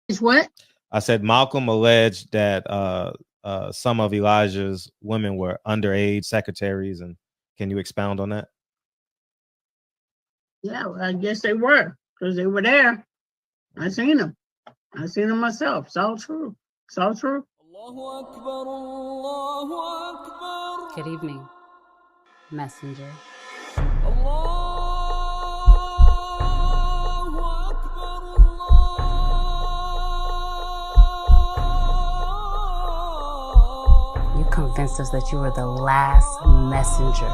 It's what? I said Malcolm alleged that some of Elijah's women were underage secretaries, and can you expound on that? Yeah, well, I guess they were because they were there. I seen them. I seen them myself. It's all true. It's all true. Good evening, messenger. You convinced us that you were the last messenger.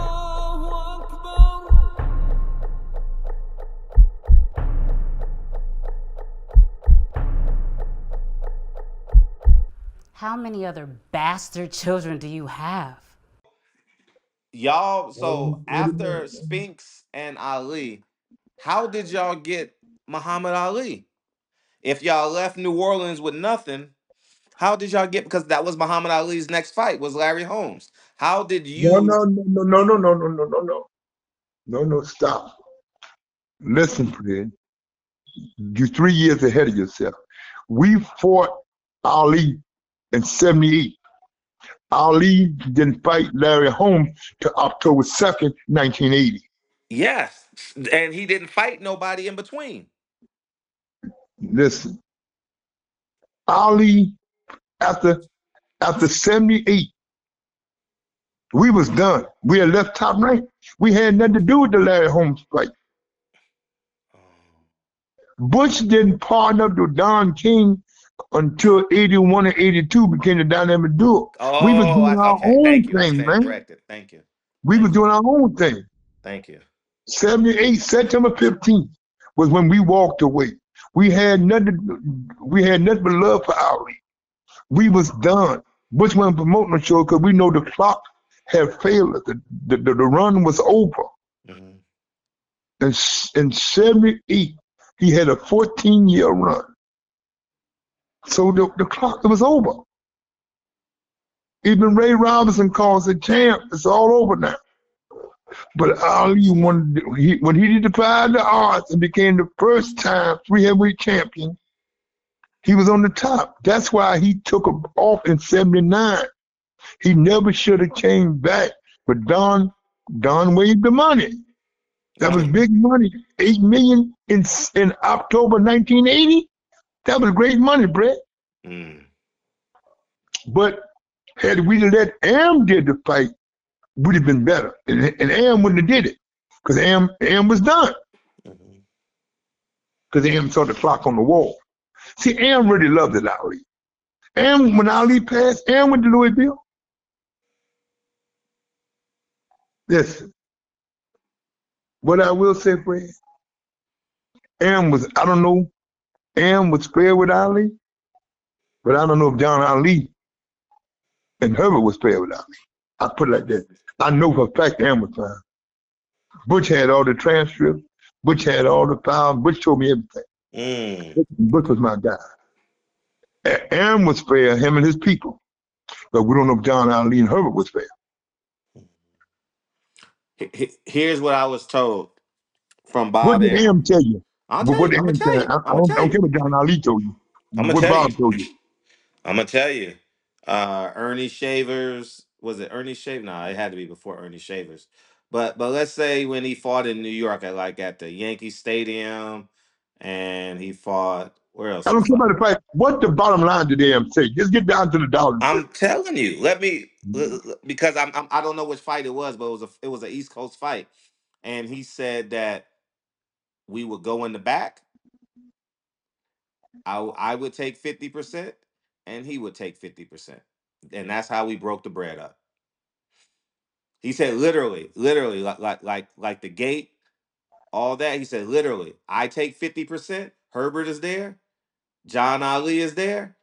How many other bastard children do you have? Y'all, so after Spinks and Ali, how did y'all get Muhammad Ali? If y'all left New Orleans with nothing, how did y'all get, because that was Muhammad Ali's next fight was Larry Holmes. How did No, you? no, no, no, no, no, no, no, no, no, no. No, no, stop. Listen, Fred. You're 3 years ahead of yourself. We fought Ali in 78. Ali didn't fight Larry Holmes till October 2nd, 1980. Yes, and he didn't fight nobody in between. Listen, Ali, after 78, we was done. We had left Top Rank. We had nothing to do with the Larry Holmes fight. Bush didn't partner up with Don King until 81 and 82 became the dynamic duo. We was Oh, doing our okay. own Thank you. I thing, stand man. corrected. Thank you. We was doing our own thing. Thank you. 78, September 15th was when we walked away. We had nothing but love for Ali. We was done. Bush wasn't promoting the show because we know the clock had failed us. The run was over. Mhm. In 78, he had a 14-year run. So the clock was over. Even Ray Robinson calls it champ. It's all over now. But Ali, when he defied the odds and became the first time three heavyweight champion, he was on the top. That's why he took off in 79. He never should have came back. But Don waived the money. That was big money. $8 million in October 1980. That was great money, Brett. Mm. But had we let Am did the fight, would have been better. And Am wouldn't have did it. Because Am was done. Because Am saw the clock on the wall. See, Am really loved it, Ali. Am, when Ali passed, Am went to Louisville. Listen, what I will say, Fred, Am was, I don't know, Am was fair with Ali, but I don't know if John Ali and Herbert was fair with Ali. I put it like that. I know for a fact Am was fine. Butch had all the transcripts. Butch had all the files. Butch told me everything. Butch was my guy. Am was fair, him and his people. But we don't know if John Ali and Herbert was fair. Here's what I was told from What Bob did Arum. Am tell you? I'll tell What you. did I'm gonna Am tell tell you? you. I I'm gonna tell don't you. care what John Ali told you. I'm gonna What tell Bob you. told you. I'm gonna tell you. Ernie Shavers, was it Ernie Shavers? No, it had to be before Ernie Shavers. But let's say when he fought in New York at the Yankee Stadium, and he fought where else I he don't care fought? about the fight. What the bottom line did Am say? Just get down to the dollar. I'm telling you. Let me because I don't know which fight it was, but it was an East Coast fight, and he said that we would go in the back. I would take 50%, and he would take 50%, and that's how we broke the bread up. He said literally, like the gate, all that. He said literally, I take 50%. Herbert is there. John Ali is there.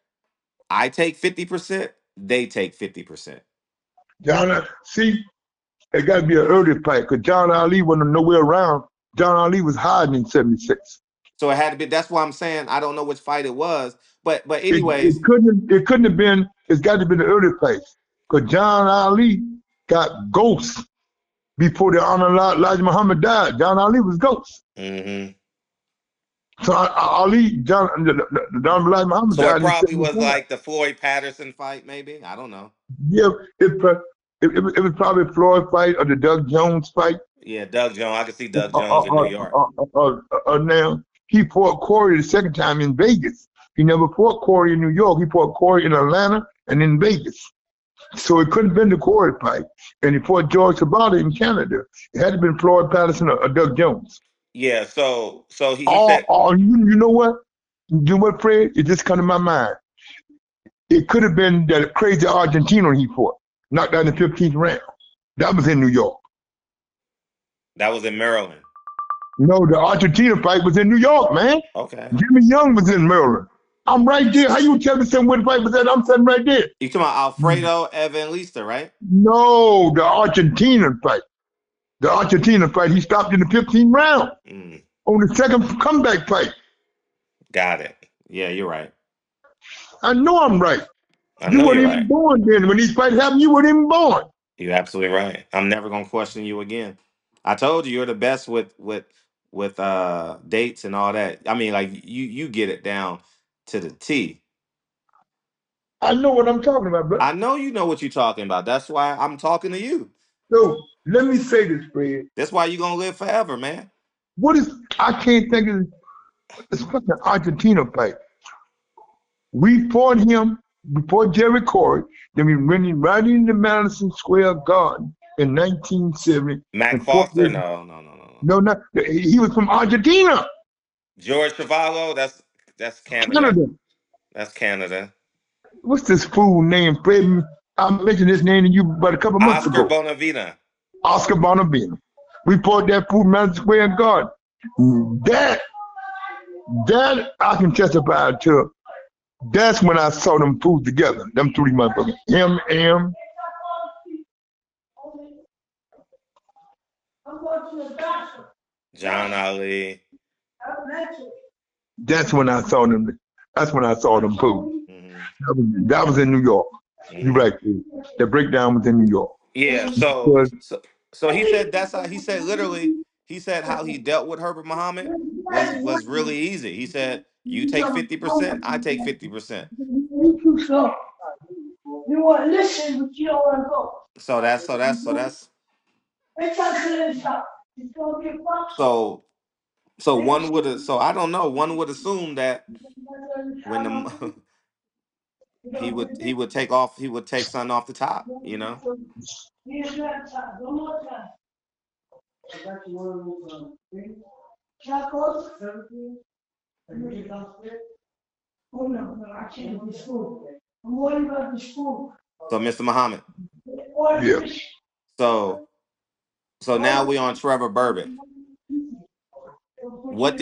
I take 50%. They take 50%. John, see, it got to be an early fight because John Ali wasn't nowhere around. John Ali was hiding in 76. So it had to be. That's why I'm saying I don't know which fight it was. But It, anyways, it couldn't have been. It's got to be the early fights because John Ali got ghosts before the Honor Elijah Muhammad died. John Ali was ghost. mm-hmm. So Ali, Don Black Muhammad So it died in probably was 75. like the Floyd Patterson fight, maybe. I don't know. Yeah, it was probably a Floyd fight or the Doug Jones fight. Yeah, Doug Jones. I could see Doug Jones in New York. Now he fought Corey the second time in Vegas. He never fought Corey in New York. He fought Corey in Atlanta and in Vegas. So it couldn't have been the Corey fight. And he fought George Sabata in Canada. It had to have been Floyd Patterson or Doug Jones. Yeah, so he said, You know what? You know what, Fred? It just come to my mind. It could have been that crazy Argentino he fought, knocked out in the 15th round. That was in New York. that was in Maryland. No, the Argentina fight was in New York, man. Okay. Jimmy Young was in Maryland. I'm right there. How you tell me something where the fight was at? I'm sitting right there. You talking about Alfredo Evangelista, right? No, the Argentina fight. The Argentina fight, he stopped in the 15th round on the second comeback fight. Got it. Yeah, you're right. I know I'm right. I You know weren't you're even right. born then. When these fights happened, you weren't even born. You're absolutely right. I'm never gonna question you again. I told you you're the best with dates and all that. I mean, like you get it down to the T. I know what I'm talking about, but I know you know what you're talking about. That's why I'm talking to you. so let me say this, Fred. That's why you're gonna live forever, man. What is I can't think of this fucking Argentina fight. We fought him before Jerry Corey, then we went in right into Madison Square Garden in 1970 Mac and fought Foster? with No. not he was from Argentina, George Cavallo? That's Canada. Canada. That's Canada. What's this fool name, Fred? I mentioned his name to you about a couple months Oscar ago. Bonavena. Oscar Bonavena. We fought that fool in Madison Square Garden. That I can testify to. That's when I saw them fools together. Them three motherfuckers. M. John Ali. That's when I saw them. That's when I saw them fools. Mm-hmm. That was in New York. Mm-hmm. You're right. The breakdown was in New York. Yeah, so he said that's how he said literally he said how he dealt with Herbert Muhammad was really easy. He said you take 50%, I take 50%. You want to listen, but you don't want to go. So one would have so I don't know, one would assume that when the he would take off, he would take something off the top, you know? Oh no, I can't do school. I'm worried about the school. So Mr. Muhammad. Yeah. So now we on Trevor Burbick. What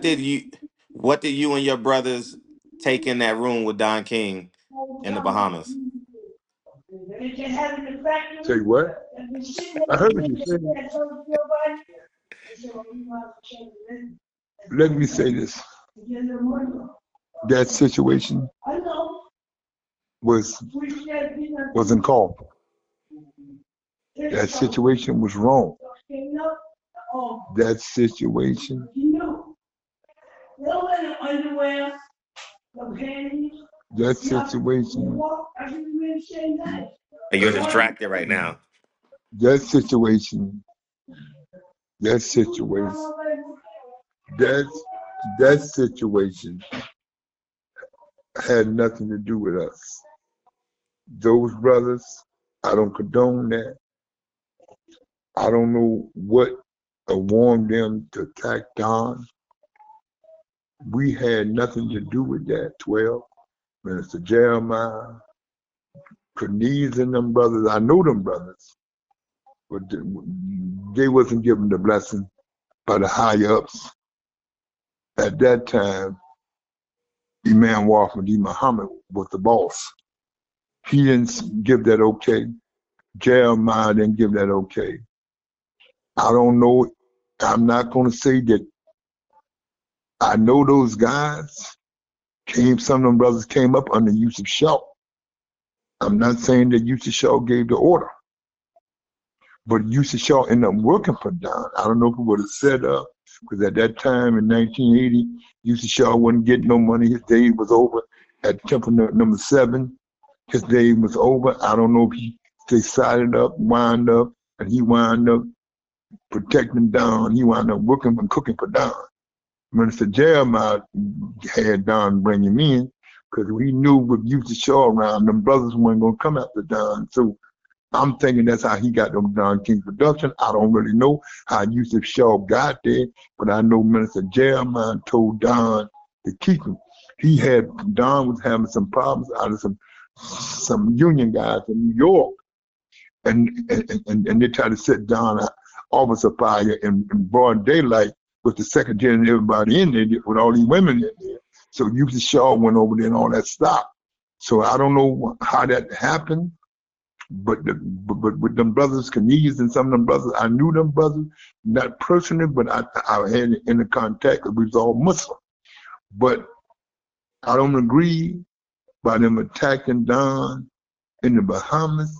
did you and your brothers take in that room with Don King in the Bahamas? Say what? I heard what you said. Let me say this. That situation wasn't called. That situation was wrong. That situation. That situation. You're distracted right now. That situation. That situation. That situation had nothing to do with us. Those brothers, I don't condone that. I don't know what warned them to attack Don. We had nothing to do with that. 12, Minister Jeremiah, Cornelius and them brothers, I know them brothers, but they wasn't given the blessing by the higher ups. At that time, Imam Wafdi Muhammad was the boss. He didn't give that okay. Jeremiah didn't give that okay. I don't know. I'm not going to say that I know those guys some of them brothers came up under Yusuf Shaw. I'm not saying that Yusuf Shaw gave the order. But Yusuf Shaw ended up working for Don. I don't know if it would have set up, because at that time in 1980, Yusuf Shaw wasn't getting no money. His day was over at Temple number 7. His day was over. I don't know if they sided up, wind up, and he wound up protecting Don. He wound up working and cooking for Don. Minister Jeremiah had Don bring him in because he knew with Yusuf Shaw around, them brothers weren't going to come after Don. So I'm thinking that's how he got them Don King production. I don't really know how Yusuf Shaw got there, but I know Minister Jeremiah told Don to keep him. Don was having some problems out of some union guys in New York, and they tried to set Don officer fire in broad daylight with the secretary and everybody in there, with all these women in there. So Yusuf Shaw went over there and all that stopped. So I don't know how that happened. But with them brothers, Canadians and some of them brothers, I knew them brothers, not personally, but I had in the contact because we was all Muslim. But I don't agree by them attacking Don in the Bahamas.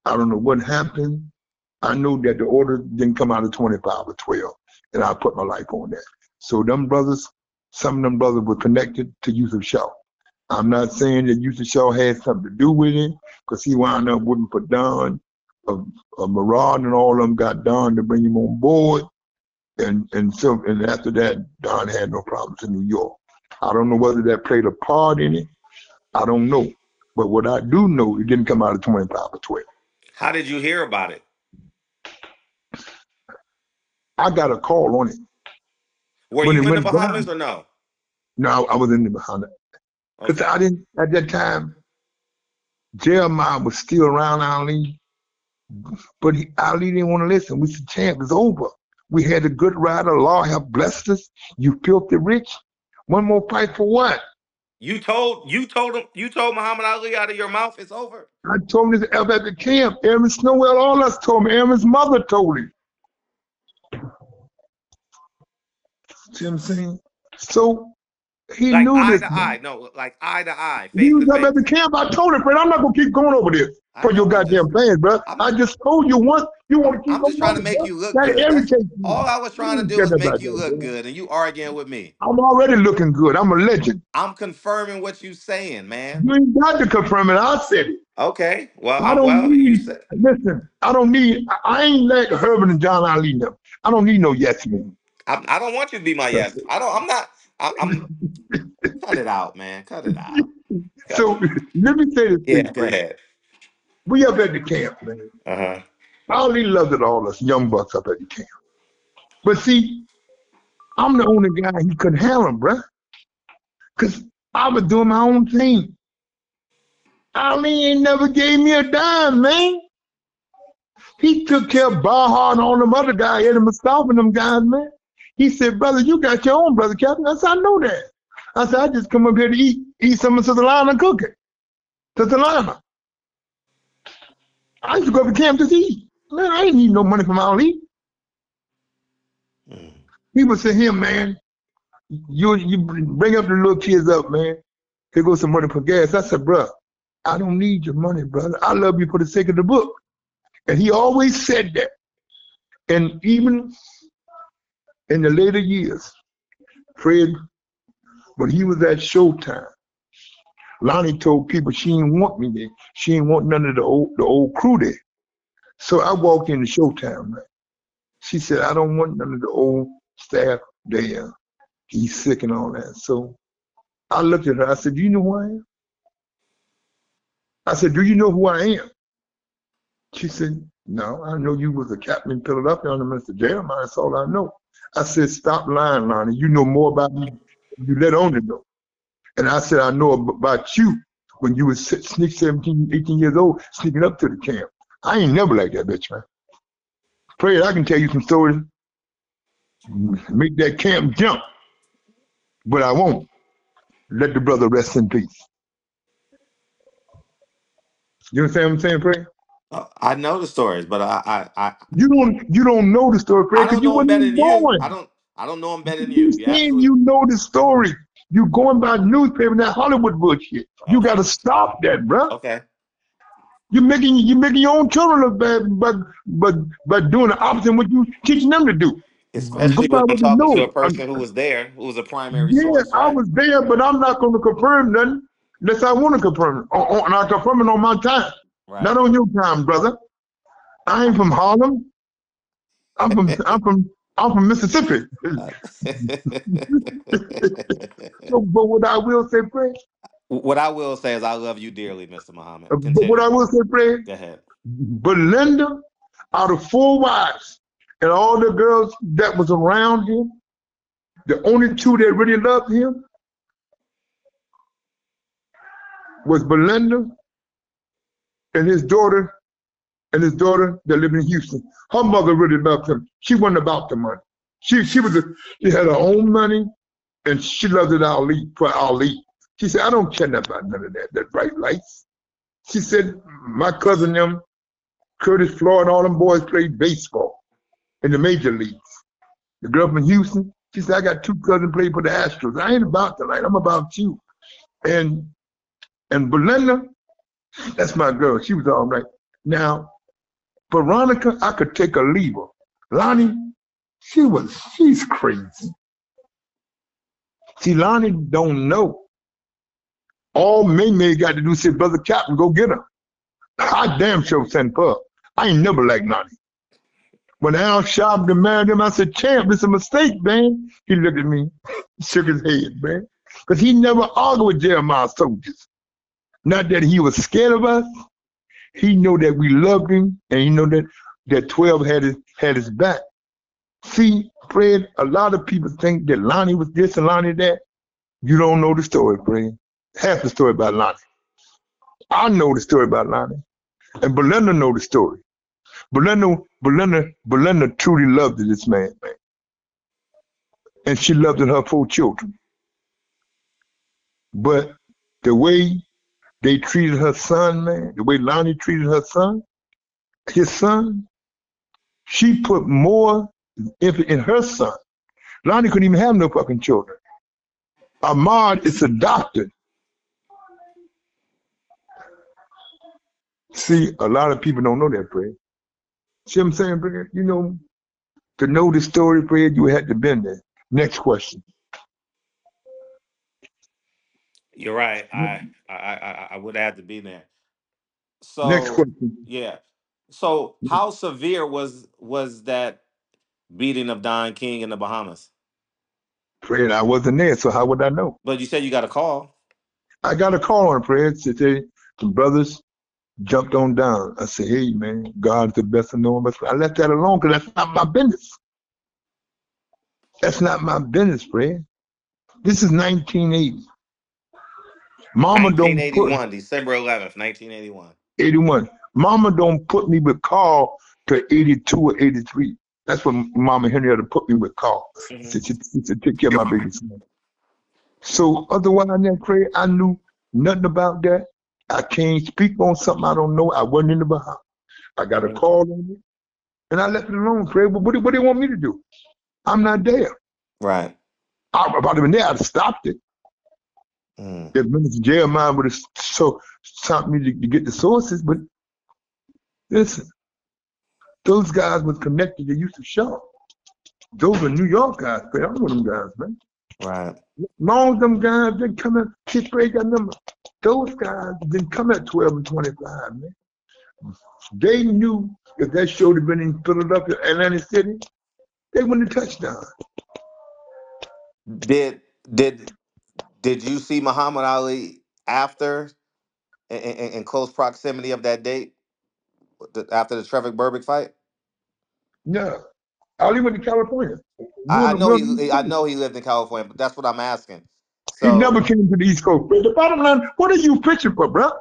I don't know what happened. I know that the order didn't come out of 25 or 12, and I put my life on that. So them brothers, some of them brothers were connected to Yusuf Shaw. I'm not saying that Yusuf Shaw had something to do with it, because he wound up working for Don, Murad and all of them got Don to bring him on board. And after that, Don had no problems in New York. I don't know whether that played a part in it. I don't know. But what I do know, it didn't come out of 25 or 12. How did you hear about it? I got a call on it. Were When you it in the went Bahamas down, or no? no, I was in the Bahamas. Because Okay. I didn't, at that time, Jeremiah was still around Ali, but Ali didn't want to listen. We said, champ, it's over. We had a good rider. Allah have blessed us. You filthy rich. One more fight for what? You told Muhammad Ali out of your mouth it's over. I told him this up at the camp. Aaron Snowell, all us told him. Aaron's mother told him. See what I'm saying? So he Like knew eye this. to eye. No, like eye to eye, He face was to up at face. the camp. I told him, Fred, I'm not gonna keep going over this I for your know. goddamn fans, bro. I'm I just just told you once. You want to keep I'm just going trying to over, make bro. you look That good. That's irritates me. all I was trying to You do care was about make you that, look bro. good, and you arguing with me. I'm already looking good. I'm a legend. I'm confirming what you saying, man. You ain't got to confirm it. I said it. Okay. Well, I don't you need, said listen, I ain't like Herbert and John Ali now. I don't need no yes men. I don't want you to be my yes. I don't. I'm not. I'm. Cut it out, man. Cut it out. Cut So it. let me say this to Yeah. you, Go Fred. ahead. We up at the camp, man. Uh-huh. Ali loves it all us young bucks up at the camp. But see, I'm the only guy he couldn't handle, bruh. Because I was doing my own thing. Ali ain't never gave me a dime, man. He took care of Baha and all them other guys, Eddie Mustafa and them guys, man. He said, brother, you got your own, brother Captain. I said, I know that. I said, I just come up here to eat some of Sister cooking. Sister Lana. I used to go to camp to eat. Man, I ain't need no money from Ali. Mm. People say, here, man, you bring up the little kids up, man. Here goes some money for gas. I said, bro, I don't need your money, brother. I love you for the sake of the book. And he always said that. And even in the later years, Fred, when he was at Showtime, Lonnie told people she didn't want me there. She didn't want none of the old crew there. So I walked into Showtime, man. She said, I don't want none of the old staff there. He's sick and all that. So I looked at her. I said, do you know who I am? I said, do you know who I am? She said, no, I know you was a captain in Philadelphia under Mr. Jeremiah. That's all I know. I said, stop lying, Lonnie. You know more about me than you let on to know. And I said, I know about you when you was 17, 18 years old, sneaking up to the camp. I ain't never like that bitch, man. Fred, I can tell you some stories, make that camp jump, but I won't. Let the brother rest in peace. You understand what I'm saying, Fred? I know the stories, but You don't know the story, I Fred, because don't you know them wasn't better even than you. born. I don't know them better than You you. You saying absolutely you know the story. You going by newspaper, that Hollywood bullshit. You got okay. to stop that, bro. Okay. You're making your own children look bad, but doing the opposite of what you teaching them to do. Go Especially by when I'm what they talking to a know. person who was there, who was a primary Yeah, source, I right? was there, but I'm not going to confirm nothing unless I want to confirm it. And I confirm it on my time, not Right. on your time, brother. I ain't from Harlem. I'm from Mississippi. So, but what I will say, Fred, What I will say is I love you dearly, Mr. Muhammad. but what I Continue. will say, Fred, Go ahead. Belinda, out of 4 wives and all the girls that was around him, the only two that really loved him was Belinda and his daughter that lived in Houston. Her mother really loved him. She wasn't about the money. She had her own money and she loved it for Ali. She said, I don't care nothing about none of that bright lights. She said, my cousin them, Curtis Floyd, all them boys played baseball in the major leagues. The girl from Houston, she said, I got 2 cousins played for the Astros. I ain't about the light, I'm about you. And Belinda, that's my girl. She was all right. Now, Veronica, I could take or leave her. Lonnie, she's crazy. See, Lonnie don't know. All May got to do is say, Brother Captain, go get her. I damn sure sent her. I ain't never liked Lonnie. When Al Sharpton married him, I said, Champ, it's a mistake, man. He looked at me, shook his head, man. Because he never argued with Jeremiah's soldiers. Not that he was scared of us. He know that we loved him, and he know that 12 had his back. See, Fred, a lot of people think that Lonnie was this and Lonnie that. You don't know the story, Fred. Half the story about Lonnie. I know the story about Lonnie. And Belinda know the story. Belinda truly loved this man. And she loved her 4 children. But the way they treated her son, man, the way Lonnie treated his son, she put more effort in her son. Lonnie couldn't even have no fucking children. Ahmad is adopted. See, a lot of people don't know that, Fred. See what I'm saying, Fred? You know, to know the story, Fred, you had to been there. Next question. You're right. I would have to be there. Next So question. yeah. So how severe was that beating of Don King in the Bahamas? Fred, I wasn't there, so how would I know? But you said you got a call. I got a call on Fred to say some brothers jumped on down. I said, hey, man, God's the best of knowing. But I left that alone because that's not my business. That's not my business, Fred. This is 1980. Mama don't put 1981, December 11th, 1981. 81. Mama don't put me with Carl to 82 or 83. That's when Mama Henrietta put me with Carl. Mhm. She said, take care of my baby son. So otherwise than that, Craig, I knew nothing about that. I can't speak on something I don't know. I wasn't in the Bahamas. I got a Mhm. call on it, and I left it alone, Craig. But what do they want me to do? I'm not there. Right. If I'd been there, I'd have stopped it. Mm. If Minister Jeremiah would have stopped me to get the sources, but listen, those guys was connected to Yusuf Shaw. Those are New York guys, man. I know them guys, man. Right. Long as them guys didn't come at Kid Craig, I remember. Those guys didn't come at 12 and 25, man. They knew if that show had been in Philadelphia, Atlantic City, they wouldn't have touched down. Did did did you see Muhammad Ali after in close proximity of that date after the Trevor Burbick fight? Yeah. Ali went to California. I know I He know he lived in California, but that's what I'm asking. never So came to the East Coast. But the bottom line, what are you fishing for, bro?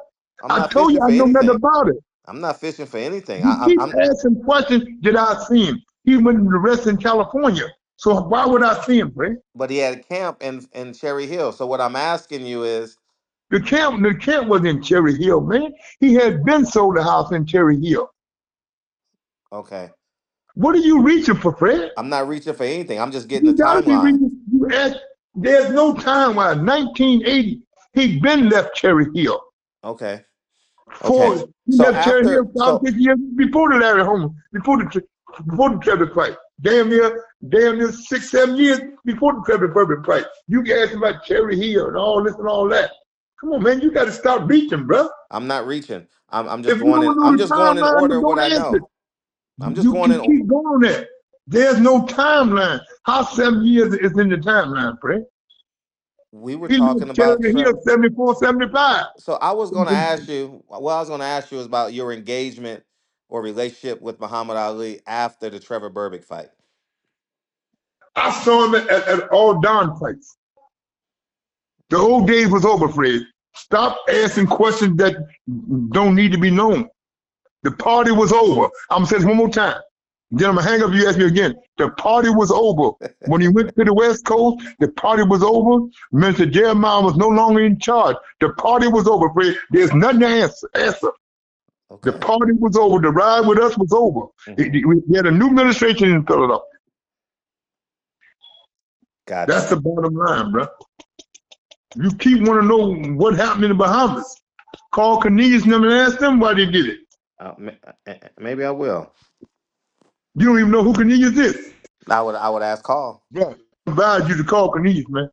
I'm I not told you fishing I for know nothing anything. about it. I'm not fishing for anything. You keep I'm asking questions that I see him. He went to the rest in California. So why would I see him, Brad? but he had a camp in Cherry Hill. So what I'm asking you is, The camp was in Cherry Hill, man. He had been sold a house in Cherry Hill. okay, What are you reaching for, Fred? I'm not reaching for anything. I'm just getting the You gotta be timeline. reaching. You ask, there's no time why 1980 he been left Cherry Hill. Okay. For Okay. he So left Cherry after Hill 5 6 years before the Larry Homer, before the Trevor fight. Damn near 6 7 years before the Trevor Bourbon fight. You asked about Cherry Hill and all this and all that. Come on, man, you got to stop reaching, bro. I'm not reaching. I'm just If you going in. don't know I'm the just going in timeline, order then of what don't I answer. know. I'm just You going can in. keep going there. There's no timeline. How 7 years is in the timeline, Fred? We were He talking left about Cherry Hill Trevor. 74, 75. So I was going to ask you. What I was going to ask you is about your engagement or relationship with Muhammad Ali after the Trevor Burbick fight. I saw him at all Don fights. The old days was over, Fred. Stop asking questions that don't need to be known. The party was over. I'm gonna say this one more time. Then I'm gonna hang up. You ask me again. The party was over. When he went to the West Coast, the party was over. Minister Jeremiah was no longer in charge. The party was over, Fred. There's nothing to answer. The Okay. party was over. The ride with us was over. We had a new administration in Philadelphia. Got That's you. the bottom line, bro. You keep want to know what happened in the Bahamas. Call Cornelius and them and ask them why they did it. Maybe I will. You don't even know who Cornelius is. I would ask Carl. Bro, I advise you to call Cornelius, man.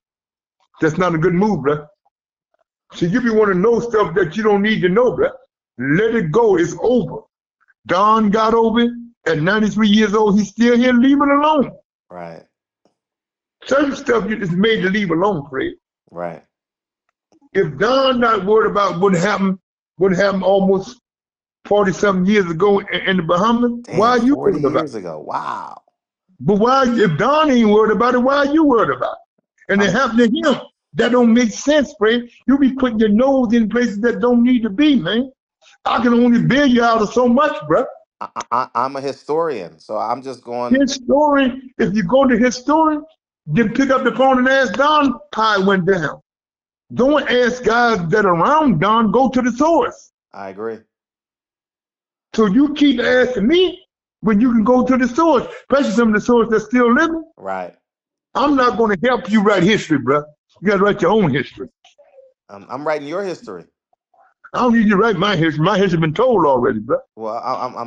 That's not a good move, bro. See, you be want to know stuff that you don't need to know, bro. Let it go. It's over. Don got over it. At 93 years old, he's still here. Leave it alone. Right. Certain stuff you just made to leave alone, Fred. Right. If Don not worried about what happened almost 40-something years ago in the Bahamas, why Damn. are you 40 worried about years it? ago. Wow. But why, if Don ain't worried about it, why are you worried about it? And it I'm. happened to him. That don't make sense, Fred. You be putting your nose in places that don't need to be, man. I can only bail you out of so much, bro. I'm a historian, so I'm just going. Historian, if you go to historian, then pick up the phone and ask Don how it went down. Don't ask guys that are around Don, go to the source. I agree. So you keep asking me when you can go to the source, especially some of the sources that's still living. Right. I'm not going to help you write history, bro. You got to write your own history. I'm writing your history. I don't need you to write my history. My history been told already, bro. Well,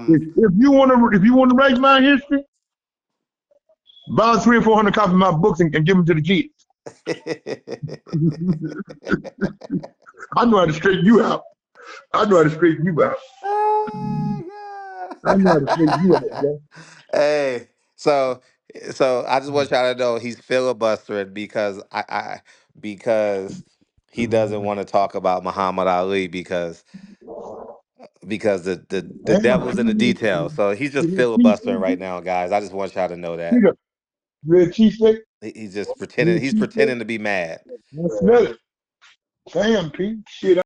If you want to write my history, buy 300 or 400 copies of my books and give them to the kids. I know how to straighten you out. I know how to straighten you out. Oh, I know how to straighten you out, God. bro. Hey, so I just want y'all to know he's filibustering because he doesn't want to talk about Muhammad Ali because the devil's in the details. So he's just filibustering right now, guys. I just want y'all to know that Peter, red cheesesteak. he's just pretending. Red He's cheesesteak. pretending to be mad. I smell it. Damn, Pete. Shit.